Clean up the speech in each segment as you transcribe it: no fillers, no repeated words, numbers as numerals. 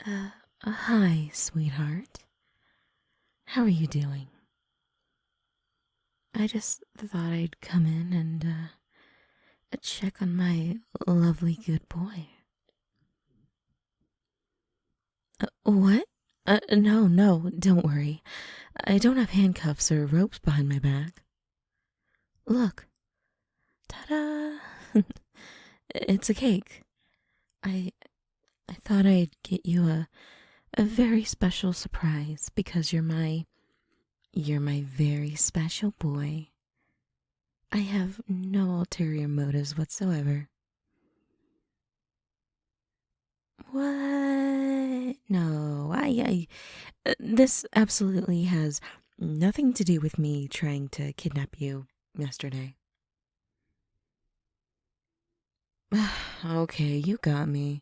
Hi, sweetheart. How are you doing? I just thought I'd come in and, check on my lovely good boy. What? No, don't worry. I don't have handcuffs or ropes behind my back. Look. Ta-da! It's a cake. I I thought I'd get you a very special surprise because you're my very special boy. I have no ulterior motives whatsoever. What? No, this absolutely has nothing to do with me trying to kidnap you yesterday. Okay, you got me.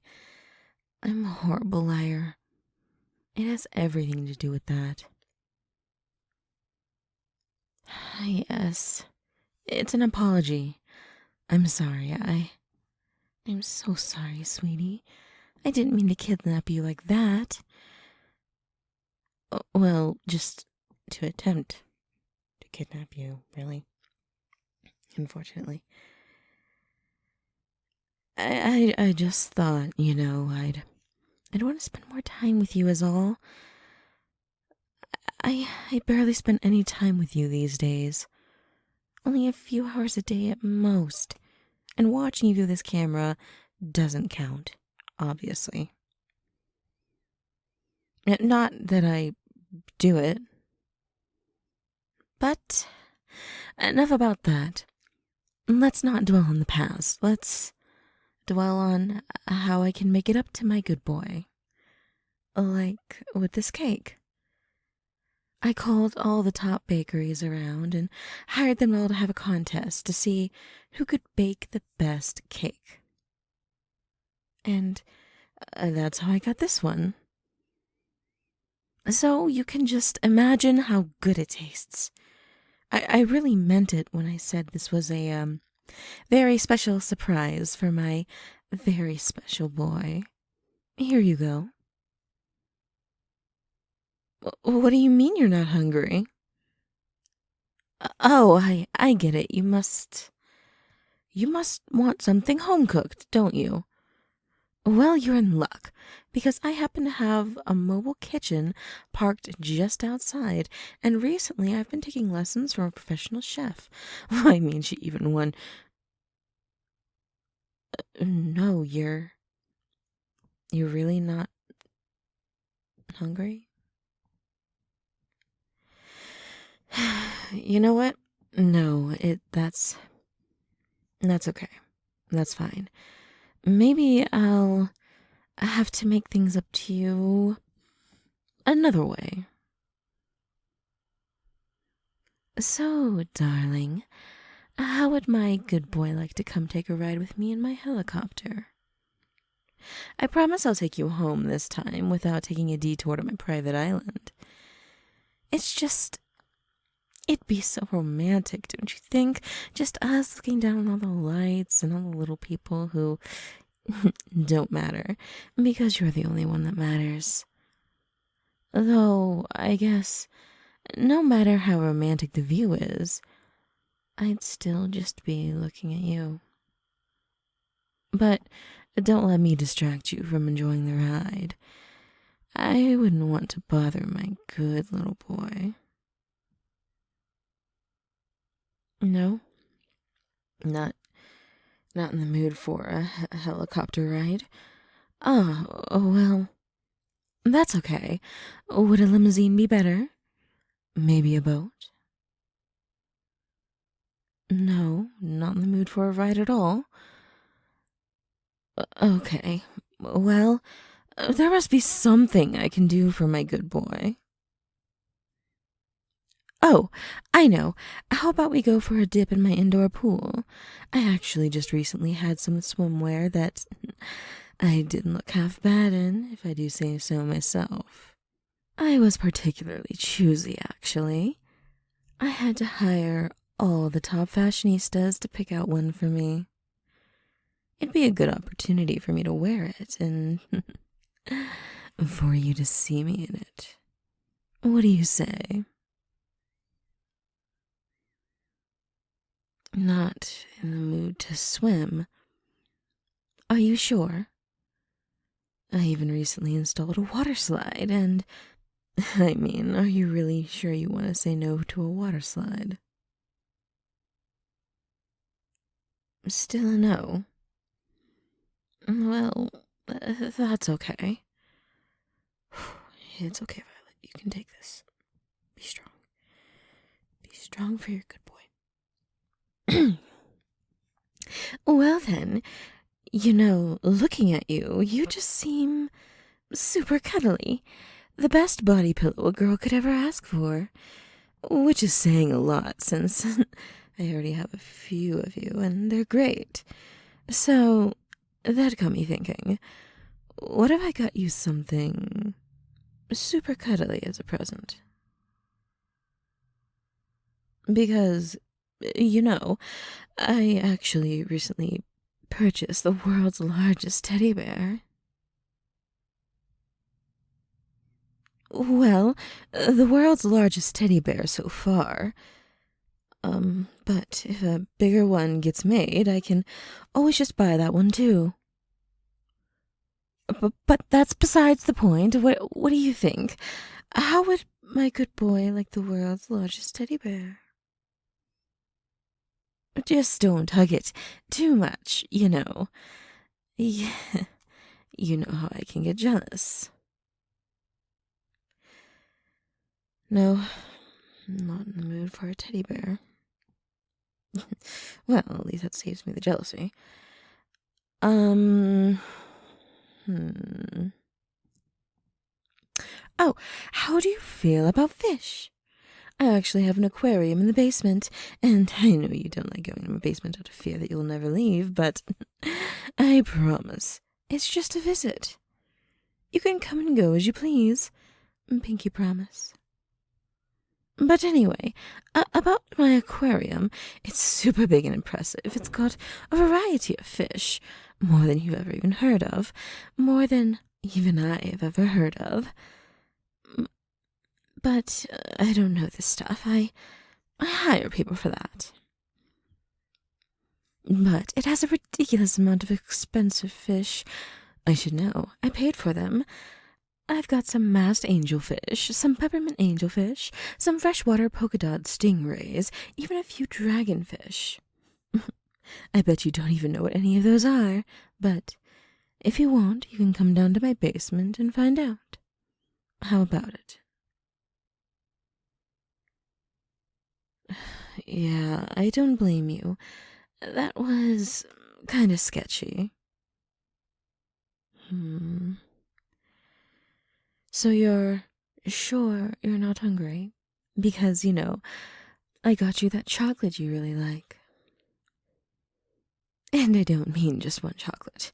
I'm a horrible liar. It has everything to do with that. Yes, it's an apology. I'm sorry. I'm so sorry, sweetie. I didn't mean to kidnap you like that. Well, just to attempt to kidnap you, really. Unfortunately. I just thought, I'd want to spend more time with you is all. I barely spend any time with you these days. Only a few hours a day at most. And watching you through this camera doesn't count, obviously. Not that I do it. But enough about that. Let's not dwell on the past. Let's dwell on how I can make it up to my good boy. Like with this cake. I called all the top bakeries around and hired them all to have a contest to see who could bake the best cake. And that's how I got this one. So you can just imagine how good it tastes. I really meant it when I said this was a very special surprise for my very special boy. Here you go. What do you mean you're not hungry? Oh, I get it. You must want something home cooked, don't you? Well, you're in luck, because I happen to have a mobile kitchen parked just outside, and recently I've been taking lessons from a professional chef. I mean, she even won. No, you're really not hungry? You know what? No, that's okay. That's fine. Maybe I'll have to make things up to you another way. So, darling, how would my good boy like to come take a ride with me in my helicopter? I promise I'll take you home this time without taking a detour to my private island. It's just, it'd be so romantic, don't you think? Just us looking down on all the lights and all the little people who don't matter, because you're the only one that matters. Though, I guess, no matter how romantic the view is, I'd still just be looking at you. But don't let me distract you from enjoying the ride. I wouldn't want to bother my good little boy. No? Not not in the mood for a helicopter ride. Oh, well, that's okay. Would a limousine be better? Maybe a boat? No, not in the mood for a ride at all. Okay, well, there must be something I can do for my good boy. Oh, I know. How about we go for a dip in my indoor pool? I actually just recently had some swimwear that I didn't look half bad in, if I do say so myself. I was particularly choosy, actually. I had to hire all the top fashionistas to pick out one for me. It'd be a good opportunity for me to wear it and for you to see me in it. What do you say? Not in the mood to swim. Are you sure? I even recently installed a water slide, and I mean, are you really sure you want to say no to a water slide? Still a no. Well, that's okay. It's okay, Violet. You can take this. Be strong. Be strong for your good boy. Well then, looking at you, you just seem super cuddly. The best body pillow a girl could ever ask for. Which is saying a lot, since I already have a few of you, and they're great. So, that got me thinking, what if I got you something super cuddly as a present? Because, I actually recently purchased the world's largest teddy bear. Well, the world's largest teddy bear so far. But if a bigger one gets made, I can always just buy that one too. But that's besides the point. What do you think? How would my good boy like the world's largest teddy bear? Just don't hug it too much, Yeah, you know how I can get jealous. No, I'm not in the mood for a teddy bear. Well, at least that saves me the jealousy. Hmm. Oh, how do you feel about fish? I actually have an aquarium in the basement, and I know you don't like going to my basement out of fear that you'll never leave, but I promise, it's just a visit. You can come and go as you please. Pinky promise. But anyway, about my aquarium, it's super big and impressive. It's got a variety of fish, more than you've ever even heard of, more than even I've ever heard of. But I don't know this stuff. I hire people for that. But it has a ridiculous amount of expensive fish. I should know. I paid for them. I've got some masked angelfish, some peppermint angelfish, some freshwater polka dot stingrays, even a few dragonfish. I bet you don't even know what any of those are, but if you want, you can come down to my basement and find out. How about it? Yeah, I don't blame you. That was kind of sketchy. So you're sure you're not hungry? Because, I got you that chocolate you really like. And I don't mean just one chocolate.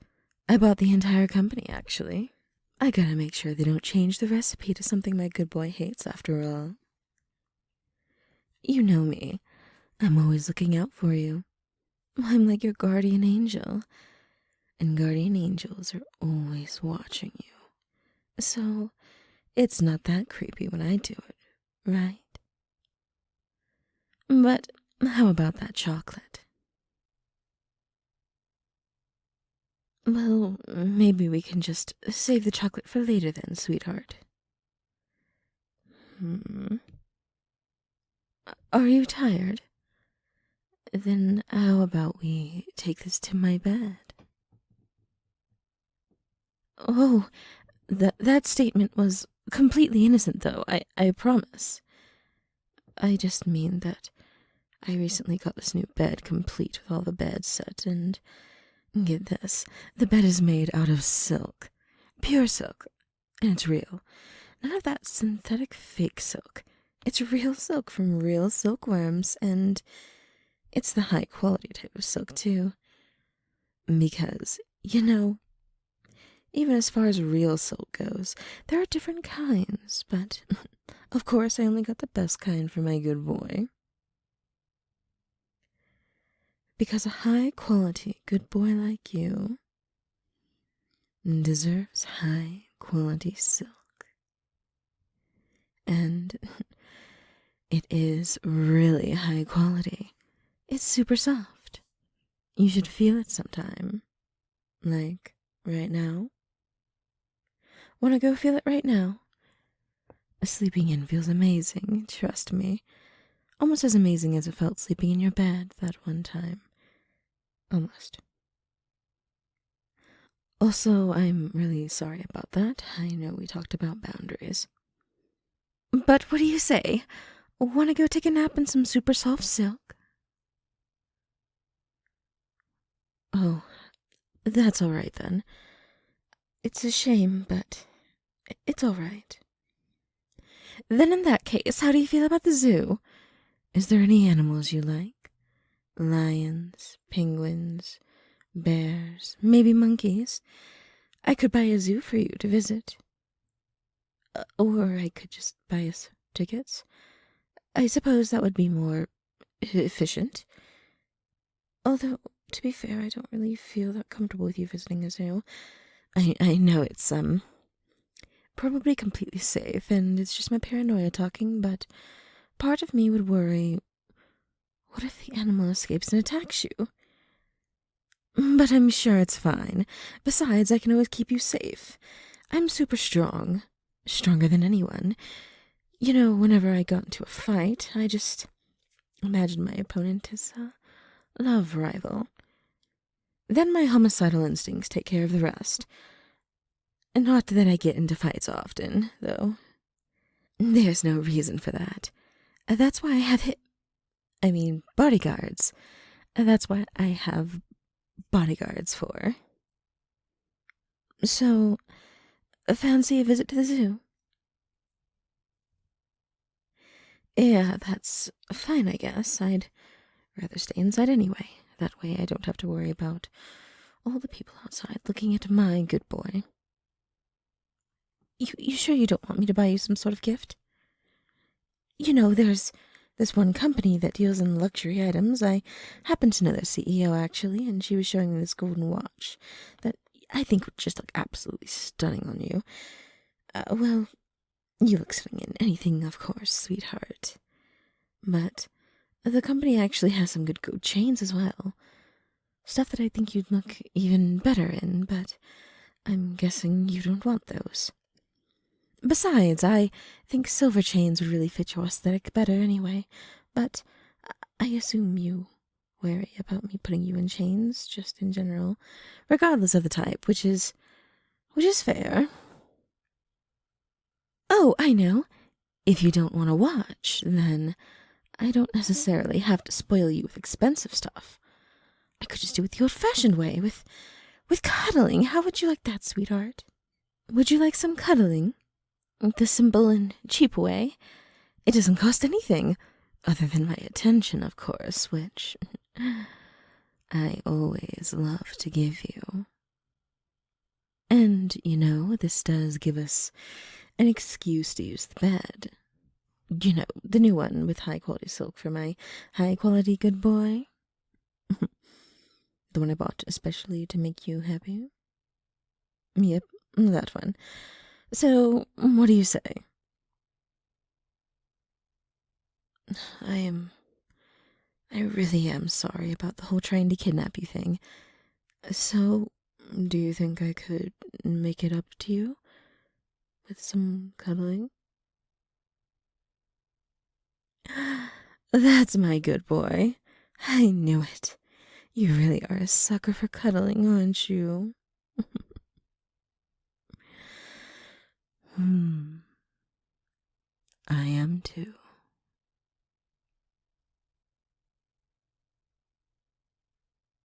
I bought the entire company, actually. I gotta make sure they don't change the recipe to something my good boy hates, after all. You know me. I'm always looking out for you. I'm like your guardian angel. And guardian angels are always watching you. So, it's not that creepy when I do it, right? But how about that chocolate? Well, maybe we can just save the chocolate for later then, sweetheart. Are you tired? Then how about we take this to my bed? Oh, that statement was completely innocent, though, I promise. I just mean that I recently got this new bed complete with all the bed set, and get this, the bed is made out of silk. Pure silk. And it's real. None of that synthetic fake silk. It's real silk from real silkworms, and it's the high quality type of silk, too. Because, even as far as real silk goes, there are different kinds, but of course I only got the best kind for my good boy. Because a high-quality good boy like you deserves high quality silk. And it is really high quality. It's super soft. You should feel it sometime. Like, right now. Wanna go feel it right now? Sleeping in feels amazing, trust me. Almost as amazing as it felt sleeping in your bed that one time. Almost. Also, I'm really sorry about that. I know we talked about boundaries. But what do you say? Wanna go take a nap in some super soft silk? Oh, that's alright then. It's a shame, but it's alright. Then in that case, how do you feel about the zoo? Is there any animals you like? Lions, penguins, bears, maybe monkeys? I could buy a zoo for you to visit. Or I could just buy us tickets. I suppose that would be more efficient. Although, to be fair, I don't really feel that comfortable with you visiting a zoo. I know it's, probably completely safe, and it's just my paranoia talking, but part of me would worry, what if the animal escapes and attacks you? But I'm sure it's fine. Besides, I can always keep you safe. I'm super strong. Stronger than anyone. You know, whenever I got into a fight, I just imagined my opponent as a love rival. Then my homicidal instincts take care of the rest. Not that I get into fights often, though. There's no reason for that. That's why I have bodyguards. That's what I have bodyguards for. So, fancy a visit to the zoo? Yeah, that's fine, I guess. I'd rather stay inside anyway. That way I don't have to worry about all the people outside looking at my good boy. You sure you don't want me to buy you some sort of gift? You know, there's this one company that deals in luxury items. I happen to know their CEO, actually, and she was showing me this golden watch that I think would just look absolutely stunning on you. Well, you look stunning in anything, of course, sweetheart. But the company actually has some good gold chains as well. Stuff that I think you'd look even better in, but I'm guessing you don't want those. Besides, I think silver chains would really fit your aesthetic better anyway, but I assume you worry about me putting you in chains, just in general, regardless of the type, which is fair. Oh, I know. If you don't want a watch, then I don't necessarily have to spoil you with expensive stuff. I could just do it the old-fashioned way, with cuddling. How would you like that, sweetheart? Would you like some cuddling? The simple and cheap way. It doesn't cost anything, other than my attention, of course, which I always love to give you. And, you know, this does give us an excuse to use the bed. You know, the new one with high-quality silk for my high-quality good boy. The one I bought especially to make you happy. Yep, that one. So, what do you say? I really am sorry about the whole trying to kidnap you thing. So, do you think I could make it up to you? With some cuddling? That's my good boy. I knew it. You really are a sucker for cuddling, aren't you? I am too.